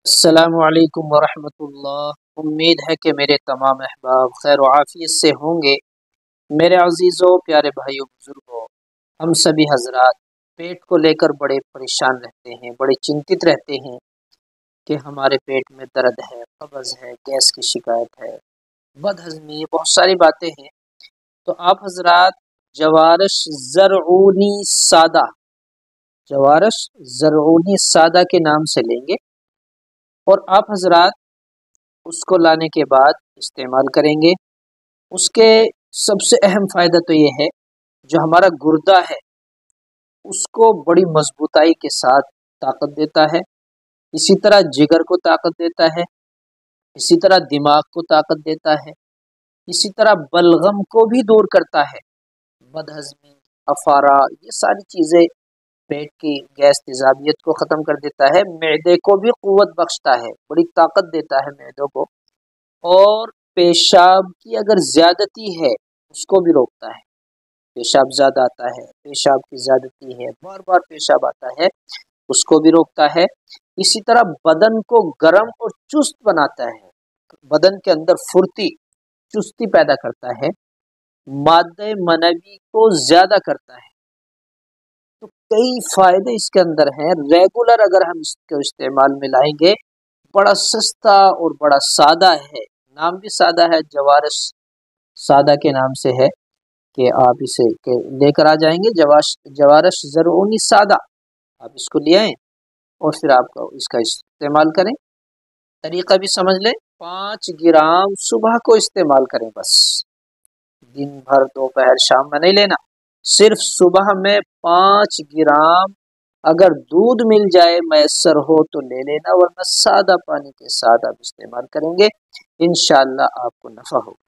السلام علیکم ورحمۃ اللہ۔ امید ہے کہ میرے تمام احباب خیر و عافیت سے ہوں گے۔ میرے عزیزوں، پیارے بھائیوں، بزرگوں، ہم سبھی حضرات پیٹ کو لے کر بڑے پریشان رہتے ہیں، بڑے چنتت رہتے ہیں کہ ہمارے پیٹ میں درد ہے، قبض ہے، گیس کی شکایت ہے، بد ہضمی، بہت ساری باتیں ہیں۔ تو آپ حضرات جوارش زرعونی سادہ، جوارش زرعونی سادہ کے نام سے لیں گے، اور آپ حضرات اس کو لانے کے بعد استعمال کریں گے۔ اس کے سب سے اہم فائدہ تو یہ ہے، جو ہمارا گردہ ہے اس کو بڑی مضبوطائی کے ساتھ طاقت دیتا ہے، اسی طرح جگر کو طاقت دیتا ہے، اسی طرح دماغ کو طاقت دیتا ہے، اسی طرح بلغم کو بھی دور کرتا ہے، بد ہضمی، افارہ، یہ ساری چیزیں، پیٹ کی گیس تیزابیت کو ختم کر دیتا ہے، معدے کو بھی قوت بخشتا ہے، بڑی طاقت دیتا ہے معدوں کو، اور پیشاب کی اگر زیادتی ہے اس کو بھی روکتا ہے۔ پیشاب زیادہ آتا ہے، پیشاب کی زیادتی ہے، بار بار پیشاب آتا ہے، اس کو بھی روکتا ہے۔ اسی طرح بدن کو گرم اور چست بناتا ہے، بدن کے اندر پھرتی، چستی پیدا کرتا ہے، مادہ منوی کو زیادہ کرتا ہے۔ تو کئی فائدے اس کے اندر ہیں، ریگولر اگر ہم اس کو استعمال میں لائیں گے۔ بڑا سستا اور بڑا سادہ ہے، نام بھی سادہ ہے، جوارش سادہ کے نام سے ہے کہ آپ اسے لے کر آ جائیں گے، جوارش زرعونی سادہ، آپ اس کو لے آئیں اور پھر آپ کو اس کا استعمال کریں۔ طریقہ بھی سمجھ لیں، 5 گرام صبح کو استعمال کریں، بس دن بھر دوپہر شام میں نہیں لینا، صرف صبح میں 5 گرام اگر دودھ مل جائے میسر ہو تو لے لینا، ورنہ سادہ پانی کے ساتھ آپ استعمال کریں گے، انشاءاللہ آپ کو نفع ہوگا۔